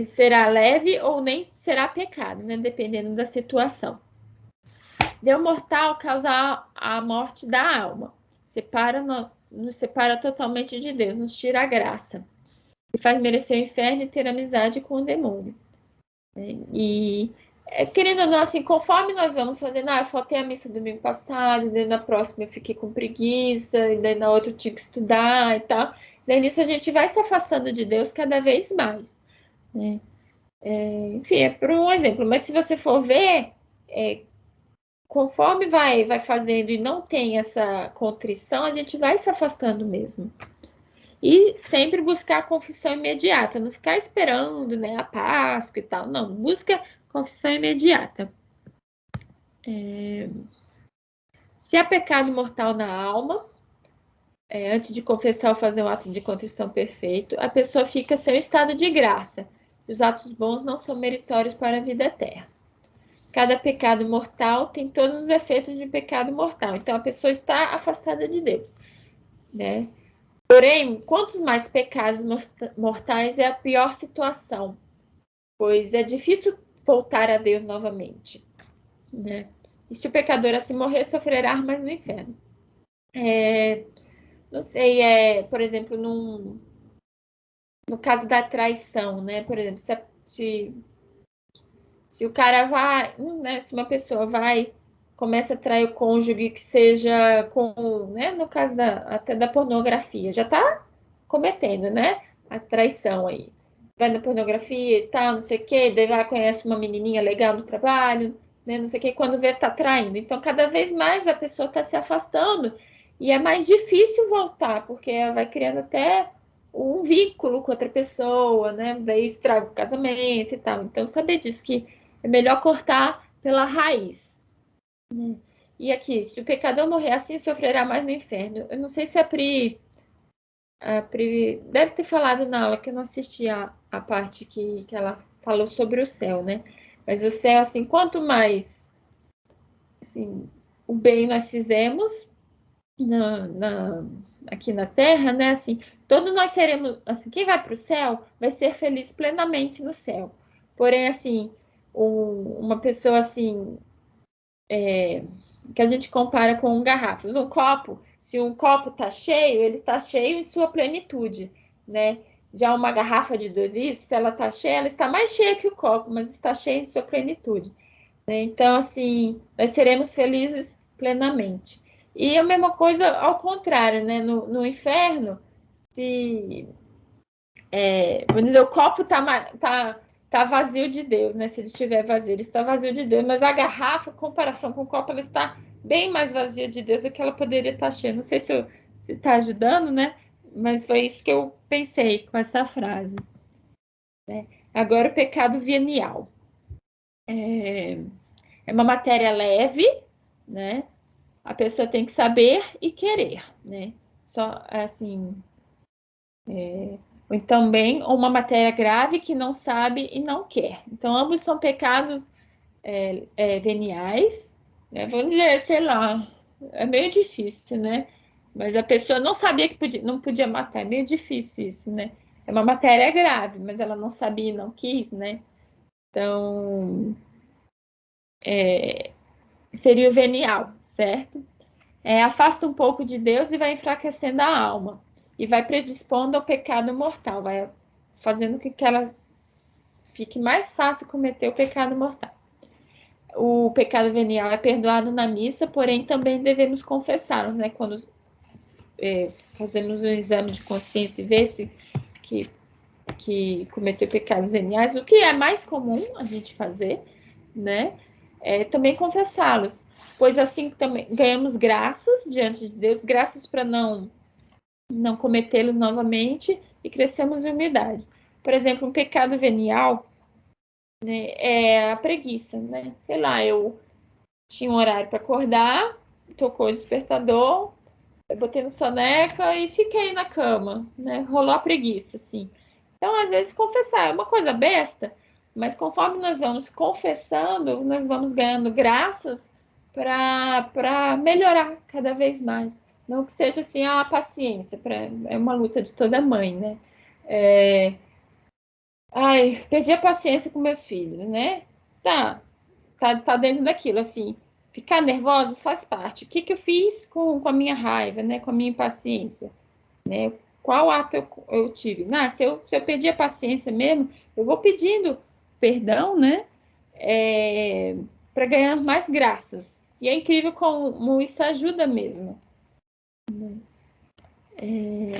será leve ou nem será pecado, né? Dependendo da situação. Deu mortal causa a morte da alma, nos separa totalmente de Deus, nos tira a graça e faz merecer o inferno e ter amizade com o demônio. E querendo ou não, assim, conforme nós vamos fazendo, eu faltei a missa domingo passado, daí na próxima eu fiquei com preguiça, e daí na outra eu tinha que estudar e tal. Daí nisso a gente vai se afastando de Deus cada vez mais, né? Enfim, é por um exemplo, mas se você for ver, conforme vai fazendo e não tem essa contrição, a gente vai se afastando mesmo. E sempre buscar a confissão imediata, não ficar esperando, né, a Páscoa e tal. Não, busca confissão imediata. Se há pecado mortal na alma, antes de confessar ou fazer um ato de contrição perfeito, a pessoa fica sem o estado de graça. Os atos bons não são meritórios para a vida eterna. Cada pecado mortal tem todos os efeitos de pecado mortal. Então, a pessoa está afastada de Deus, né? Porém, quantos mais pecados mortais é a pior situação, pois é difícil voltar a Deus novamente, né? E se o pecador assim morrer, sofrerá mais no inferno. Não sei, por exemplo, no caso da traição, né? Por exemplo, se o cara vai, né? Se uma pessoa começa a trair o cônjuge que seja com, né? No caso até da pornografia, já tá cometendo, né? A traição aí. Vai na pornografia e tal, não sei o quê, daí vai conhece uma menininha legal no trabalho, né? Não sei o quê, quando vê, tá traindo. Então, cada vez mais a pessoa tá se afastando e é mais difícil voltar, porque ela vai criando até um vínculo com outra pessoa, né? Daí estraga o casamento e tal. Então, saber disso, que é melhor cortar pela raiz. Né? E aqui, se o pecador morrer assim, sofrerá mais no inferno. Eu não sei se a Pri deve ter falado na aula, que eu não assisti a parte que ela falou sobre o céu, né? Mas o céu, assim, quanto mais assim, o bem nós fizemos aqui na Terra, né? Assim, todos nós seremos, assim, quem vai para o céu vai ser feliz plenamente no céu. Porém, assim, uma pessoa assim, que a gente compara com garrafas, um copo, se um copo está cheio, ele está cheio em sua plenitude, né? Já uma garrafa de 2 litros, se ela está cheia, ela está mais cheia que o copo, mas está cheia em sua plenitude. Né? Então, assim, nós seremos felizes plenamente. E a mesma coisa ao contrário, né? No inferno, se vamos dizer, o copo tá vazio de Deus, né? Se ele estiver vazio, ele está vazio de Deus, mas a garrafa, em comparação com o copo, ela está bem mais vazia de Deus do que ela poderia estar cheia. Não sei se está ajudando, né? Mas foi isso que eu pensei com essa frase. Né? Agora, o pecado venial. É uma matéria leve, né? A pessoa tem que saber e querer, né? Só assim. Ou também uma matéria grave que não sabe e não quer. Então, ambos são pecados veniais, né? Vamos dizer, sei lá, é meio difícil, né? Mas a pessoa não sabia que não podia matar, é meio difícil isso, né? É uma matéria grave, mas ela não sabia e não quis, né? Então, seria o venial, certo? Afasta um pouco de Deus e vai enfraquecendo a alma. E vai predispondo ao pecado mortal, vai fazendo com que ela fique mais fácil cometer o pecado mortal. O pecado venial é perdoado na missa, porém também devemos confessá-los, né? Quando fazemos um exame de consciência e ver se que que cometeu pecados veniais, o que é mais comum a gente fazer, né? É também confessá-los, pois assim também ganhamos graças diante de Deus, graças para não cometê-los novamente e crescemos em humildade. Por exemplo, um pecado venial, né, é a preguiça, né? Sei lá, eu tinha um horário para acordar, tocou o despertador, eu botei no soneca e fiquei na cama, né? Rolou a preguiça, assim. Então, às vezes, confessar é uma coisa besta, mas conforme nós vamos confessando, nós vamos ganhando graças para melhorar cada vez mais. Não que seja assim, a paciência, é uma luta de toda mãe, né? Ai, perdi a paciência com meus filhos, né? Tá dentro daquilo, assim. Ficar nervosa faz parte. O que eu fiz com a minha raiva, né? Com a minha impaciência, né? Qual ato eu tive? Se eu perdi a paciência mesmo, eu vou pedindo perdão, né? Para ganhar mais graças. E é incrível como isso ajuda mesmo. E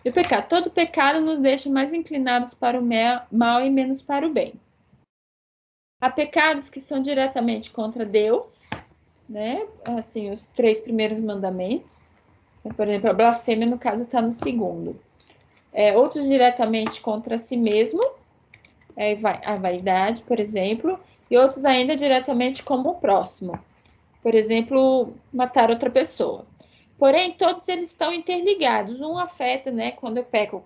o pecado. Todo pecado nos deixa mais inclinados para o mal e menos para o bem. Há pecados que são diretamente contra Deus, né? Assim, os 3 primeiros mandamentos. Por exemplo, a blasfêmia, no caso, está no segundo. Outros diretamente contra si mesmo, a vaidade, por exemplo, e outros ainda diretamente como o próximo. Por exemplo, matar outra pessoa. Porém, todos eles estão interligados. Um afeta, né? Quando eu peco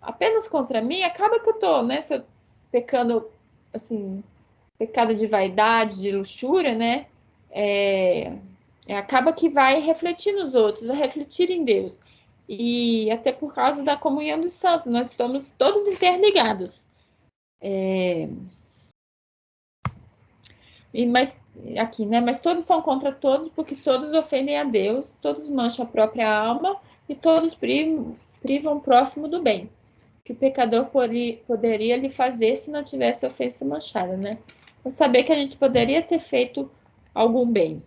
apenas contra mim, acaba que eu estou, né? Se eu pecando, assim, pecado de vaidade, de luxúria, né? Acaba que vai refletir nos outros, vai refletir em Deus. E até por causa da comunhão dos santos, nós estamos todos interligados. Mas aqui, né? Mas todos são contra todos, porque todos ofendem a Deus, todos mancham a própria alma e todos privam o próximo do bem que o pecador poderia lhe fazer se não tivesse ofensa manchada, né? Então, saber que a gente poderia ter feito algum bem.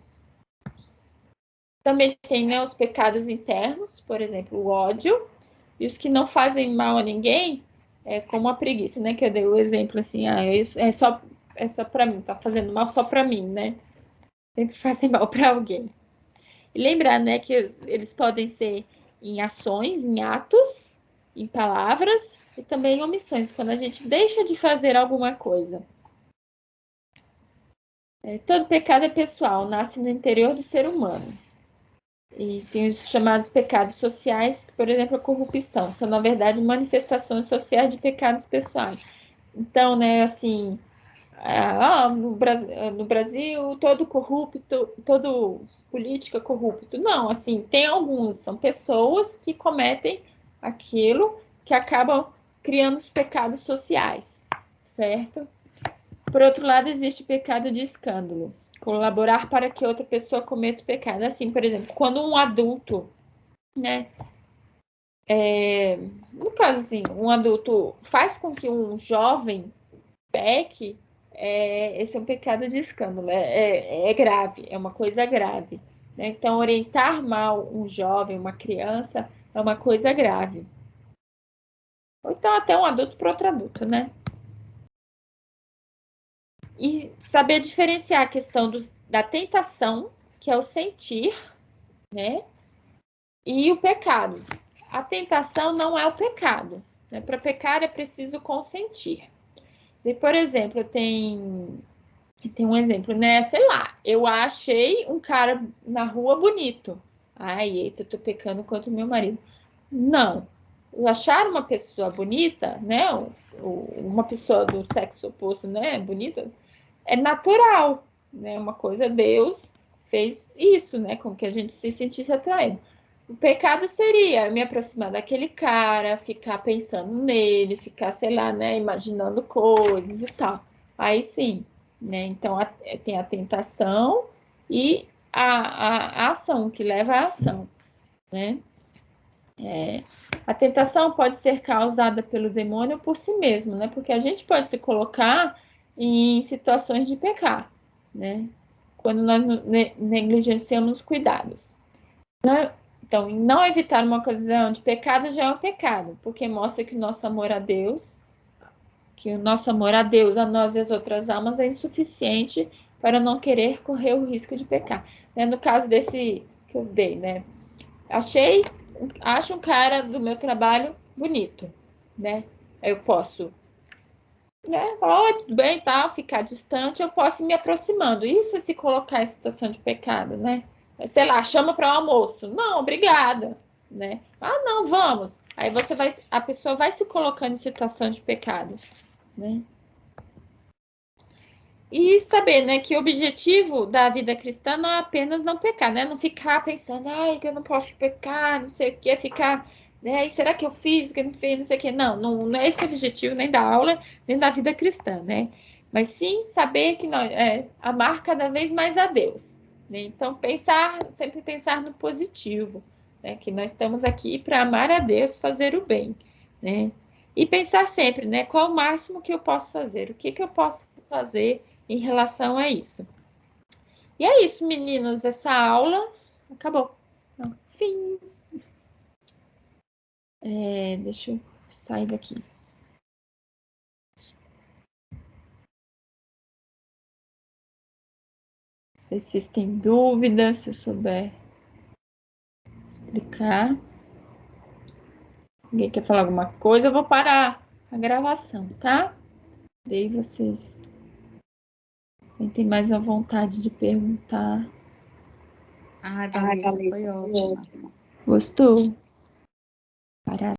Também tem, né, os pecados internos, por exemplo, o ódio, e os que não fazem mal a ninguém, como a preguiça, né? Que eu dei o exemplo assim, é só para mim, tá fazendo mal só para mim, né? Sempre fazem mal para alguém. E lembrar, né, que eles podem ser em ações, em atos, em palavras e também em omissões, quando a gente deixa de fazer alguma coisa. Todo pecado é pessoal, nasce no interior do ser humano. E tem os chamados pecados sociais, que, por exemplo, a corrupção, são, na verdade, manifestações sociais de pecados pessoais. Então, né, assim, no Brasil, todo corrupto, todo política corrupto. Não, assim, tem alguns, são pessoas que cometem aquilo que acabam criando os pecados sociais, certo? Por outro lado, existe o pecado de escândalo, colaborar para que outra pessoa cometa o pecado. Assim, por exemplo, quando um adulto, né, no caso assim, um adulto faz com que um jovem peque, esse é um pecado de escândalo, é grave, é uma coisa grave, né? Então, orientar mal um jovem, uma criança, é uma coisa grave. Ou então até um adulto para outro adulto, né? E saber diferenciar a questão da tentação, que é o sentir, né? E o pecado. A tentação não é o pecado, né? Para pecar é preciso consentir. E, por exemplo, tem um exemplo, né? Sei lá, eu achei um cara na rua bonito. Ai, eita, eu tô pecando contra o meu marido. Não. Achar uma pessoa bonita, né? Uma pessoa do sexo oposto, né? Bonita, é natural, né? Uma coisa, Deus fez isso, né? Com que a gente se sentisse atraído. O pecado seria me aproximar daquele cara, ficar pensando nele, ficar, sei lá, né? Imaginando coisas e tal. Aí sim, né? Então tem a tentação e a ação que leva à ação, né? A tentação pode ser causada pelo demônio ou por si mesmo, né? Porque a gente pode se colocar em situações de pecar, né? Quando nós negligenciamos os cuidados. Né? Então, não evitar uma ocasião de pecado já é um pecado, porque mostra que o nosso amor a Deus, a nós e as outras almas é insuficiente para não querer correr o risco de pecar. Né? No caso desse que eu dei, né? Acho um cara do meu trabalho bonito, né? Eu posso, né? Falar, oi, tudo bem, tal, ficar distante, eu posso ir me aproximando. Isso é se colocar em situação de pecado, né? Sei lá, chama para o almoço. Não, obrigada, né? Ah, não, vamos. Aí a pessoa vai se colocando em situação de pecado, né? E saber, né, que o objetivo da vida cristã não é apenas não pecar, né? Não ficar pensando, ai, que eu não posso pecar, não sei o que, ficar, né? E será que eu fiz, que eu não fiz, não sei o que. Não é esse o objetivo nem da aula, nem da vida cristã, né? Mas sim saber que amar cada vez mais a Deus, né? Então, sempre pensar no positivo, né? Que nós estamos aqui para amar a Deus, fazer o bem, né? E pensar sempre, né? Qual o máximo que eu posso fazer? O que eu posso fazer em relação a isso? E é isso, meninos. Essa aula acabou. Fim. Deixa eu sair daqui. Não sei se vocês têm dúvidas, se eu souber explicar. Ninguém quer falar alguma coisa? Eu vou parar a gravação, tá? Daí vocês sentem mais a vontade de perguntar. Ai, Valência, foi ótimo. Gostou? Parar.